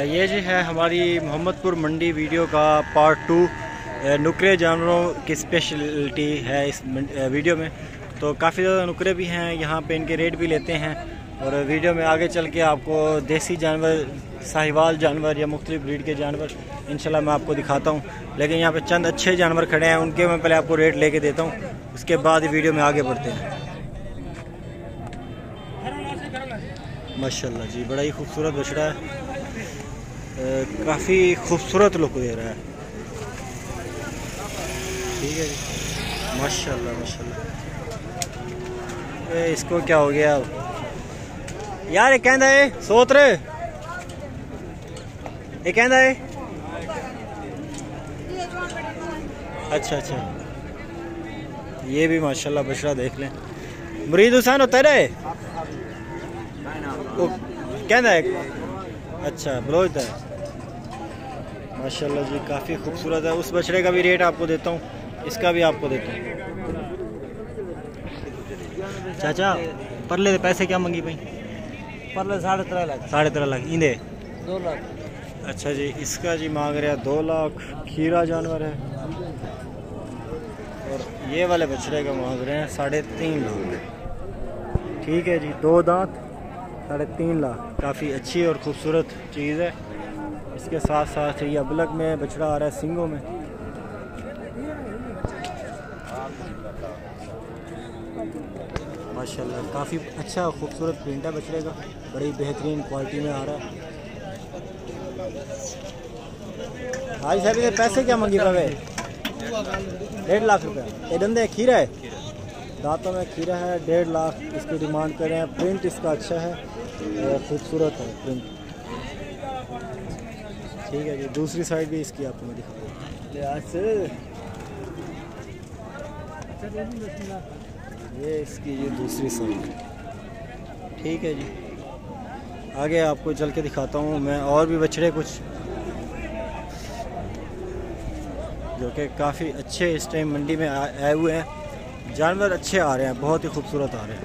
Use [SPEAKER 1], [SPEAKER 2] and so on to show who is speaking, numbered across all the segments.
[SPEAKER 1] ये जी है हमारी मोहम्मदपुर मंडी वीडियो का पार्ट 2। नुकरे जानवरों की स्पेशलिटी है इस वीडियो में। तो काफ़ी ज़्यादा नुकरे भी हैं यहाँ पे, इनके रेट भी लेते हैं। और वीडियो में आगे चल के आपको देसी जानवर, साहिवाल जानवर या मुख्तलिफ ब्रीड के जानवर इंशाल्लाह मैं आपको दिखाता हूँ। लेकिन यहाँ पे चंद अच्छे जानवर खड़े हैं, उनके मैं पहले आपको रेट लेके देता हूँ, उसके बाद वीडियो में आगे बढ़ते हैं। माशाल्लाह जी, बड़ा ही खूबसूरत बछड़ा है, काफ़ी खूबसूरत लुक दे रहा है। ठीक है जी, माशाल्लाह माशाल्लाह। इसको क्या हो गया यार, ये कहना है सोत रहे, ये कहना है। अच्छा अच्छा, ये भी माशाल्लाह बछड़ा देख लें। मुरीद हुसैन होता है वो कहना है। अच्छा, बलोच है माशाल्लाह जी, काफ़ी खूबसूरत है। उस बछड़े का भी रेट आपको देता हूँ, इसका भी आपको देता हूँ। चाचा परले दे पैसे क्या मंगी भाई?
[SPEAKER 2] परले 13.5 लाख।
[SPEAKER 1] 13.5 लाख इंदे
[SPEAKER 2] 2 लाख।
[SPEAKER 1] अच्छा जी, इसका जी मांग रहे हैं 2 लाख। खीरा जानवर है। और ये वाले बछड़े का मांग रहे हैं 3.5 लाख। ठीक है जी, 2 दांत 3.5 लाख। काफ़ी अच्छी और ख़ूबसूरत चीज़ है। इसके साथ साथ ये अबलग में बछड़ा आ रहा है सिंगों में। माशाल्लाह काफ़ी अच्छा खूबसूरत प्रिंट है बछड़े का, बड़ी बेहतरीन क्वालिटी में आ रहा है। भाई साहब ये पैसे क्या मंगी पावे? 1.5 लाख रुपया। ये दंदे खीरा है, दांतों में खीरा है। 1.5 लाख इसकी डिमांड कर रहे हैं। प्रिंट इसका अच्छा है, खूबसूरत है प्रिंट। ठीक है जी, दूसरी साइड भी इसकी आपको मैं दिखाऊंगा। ये इसकी ये दूसरी साइड। ठीक है जी, आगे आपको चल के दिखाता हूँ मैं और भी बछड़े कुछ जो कि काफ़ी अच्छे इस टाइम मंडी में आए हुए हैं। जानवर अच्छे आ रहे हैं, बहुत ही खूबसूरत आ रहे हैं।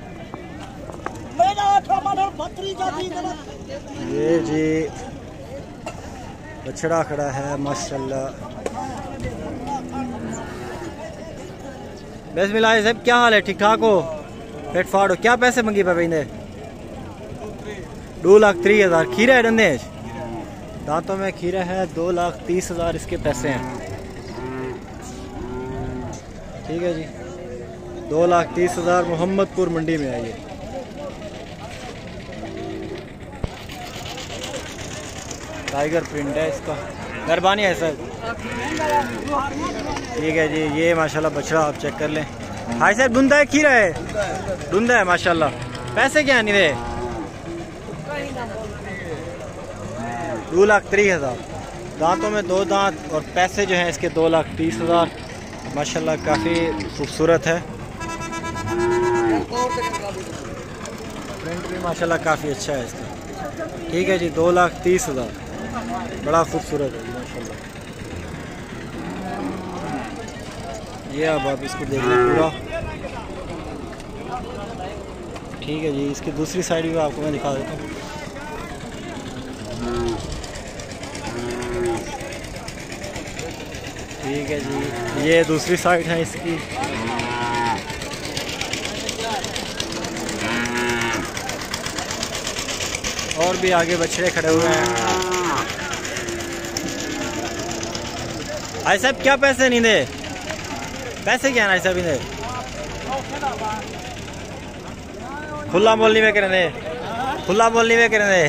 [SPEAKER 1] ये जी बछड़ा खड़ा है माशाल्लाह। बिस्मिल्लाह साहब, क्या हाल है? ठीक ठाक हो? फिट फाट हो? क्या पैसे मंगी पापे ने? 2,30,000। खीरा है डंदे, दांतों में खीरा है। 2,30,000 इसके पैसे हैं। ठीक है जी, 2,30,000 मोहम्मदपुर मंडी में है ये। टाइगर प्रिंट है इसका। मेहरबानी है सर। ठीक है जी, ये माशाल्लाह बछड़ा आप चेक कर लें। हाय सर, धुंधा है खीरा है? धुंधा है माशाल्लाह। पैसे क्या नहीं रहे? 2,30,000। दांतों में 2 दांत और पैसे जो हैं इसके 2,30,000। माशाल्लाह काफ़ी खूबसूरत है। प्रिंट भी माशाल्लाह काफ़ी अच्छा है इसका। ठीक है जी, 2,30,000। बड़ा खूबसूरत है माशाल्लाह। ये अब आप इसको देख लें पूरा। ठीक है जी, इसकी दूसरी साइड भी आपको मैं दिखा देता हूँ। ठीक है जी, ये दूसरी साइड है इसकी। और भी आगे बछड़े खड़े हुए हैं। भाई साहब क्या पैसे नहीं दे? पैसे क्या है साहब इन्हें? खुला बोलनी में करने, खुला बोलनी में करने।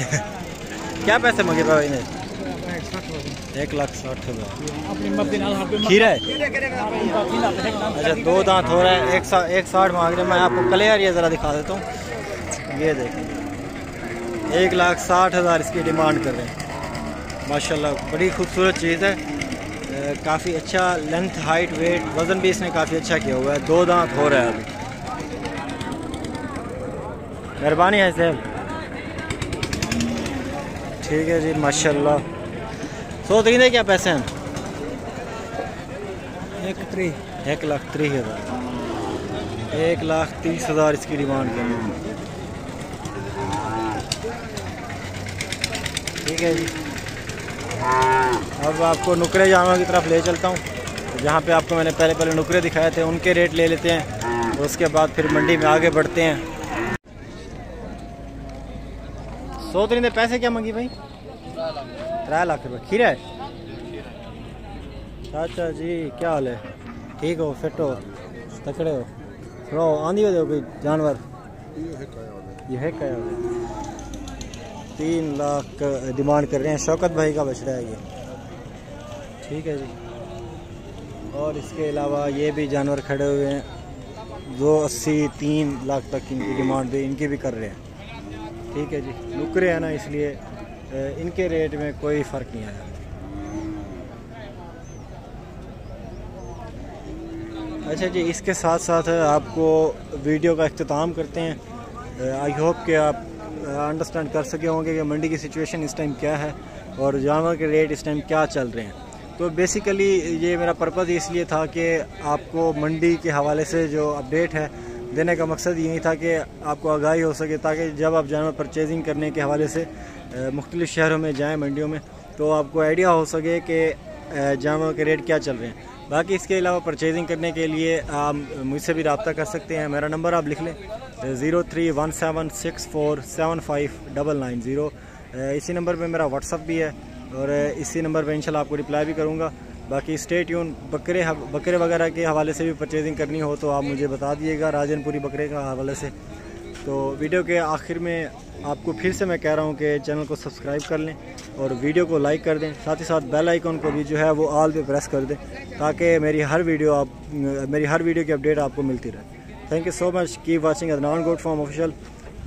[SPEAKER 1] क्या पैसे मंगे पापा इन्हें? 1,60,000। खीरा है? अच्छा, 2 दांत हो रहा है। 1,60 मांग रहे हैं। मैं आपको क्लियर ये ज़रा दिखा देता हूँ। ये देखें, 1,60,000 इसकी डिमांड कर रहे हैं। माशाल्लाह बड़ी खूबसूरत चीज़ है। काफ़ी अच्छा लेंथ, हाइट, वेट, वज़न भी इसने काफ़ी अच्छा किया हुआ है। 2 दांत हो रहा है अभी। मेहरबानी है साहब। ठीक है जी, माशाल्लाह। 1,30,000 क्या पैसे हैं? 1,30,000। 1,30,000 इसकी डिमांड कर रहे हैं। ठीक है जी, अब आपको नुकरे जानवरों की तरफ ले चलता हूँ, जहाँ पे आपको मैंने पहले नुकरे दिखाए थे उनके रेट ले लेते हैं, और उसके बाद फिर मंडी में आगे बढ़ते हैं। 100 दे पैसे क्या मंगी भाई? 3 लाख रुपये खीरा है। चाचा जी क्या हाल है? ठीक हो, फिट हो, तकड़े हो? थोड़ा आंधी हो कोई जानवर ये है क्या? 3 लाख डिमांड कर रहे हैं। शौकत भाई का बछड़ा है ये, ठीक है जी। और इसके अलावा ये भी जानवर खड़े हुए हैं, 280-3 लाख तक इनकी डिमांड भी इनकी भी कर रहे हैं, ठीक है जी। नुकरे हैं ना, इसलिए इनके रेट में कोई फ़र्क नहीं आया। अच्छा जी, इसके साथ साथ आपको वीडियो का इख्तिताम करते हैं। आई होप कि आप अंडरस्टैंड कर सके होंगे कि मंडी की सिचुएशन इस टाइम क्या है और जानवर के रेट इस टाइम क्या चल रहे हैं। तो बेसिकली ये मेरा पर्पज़ इसलिए था कि आपको मंडी के हवाले से जो अपडेट है देने का मकसद यही था कि आपको आगाही हो सके, ताकि जब आप जानवर परचेजिंग करने के हवाले से मुख्तलिफ़ शहरों में जाएँ, मंडियों में, तो आपको आइडिया हो सके कि जानवर के रेट क्या चल रहे हैं। बाकी इसके अलावा परचेजिंग करने के लिए आप मुझसे भी रब्ता कर सकते हैं। मेरा नंबर आप लिख लें 031764759990। इसी नंबर पे मेरा व्हाट्सअप भी है और इसी नंबर पे इंशाल्लाह आपको रिप्लाई भी करूँगा। बाकी स्टे ट्यून। बकरे वगैरह के हवाले से भी परचेजिंग करनी हो तो आप मुझे बता दिएगा, राजनपुरी बकरे का हवाले से। तो वीडियो के आखिर में आपको फिर से मैं कह रहा हूँ कि चैनल को सब्सक्राइब कर लें और वीडियो को लाइक कर दें, साथ ही साथ बेल आइकन को भी जो है वो ऑल पे प्रेस कर दें, ताकि मेरी हर वीडियो की अपडेट आपको मिलती रहे। Thank you so much, keep watching Adnan goat farm official.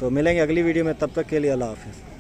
[SPEAKER 1] तो मिलेंगे अगली वीडियो में, तब तक के लिए अल्लाह हाफ़िज़।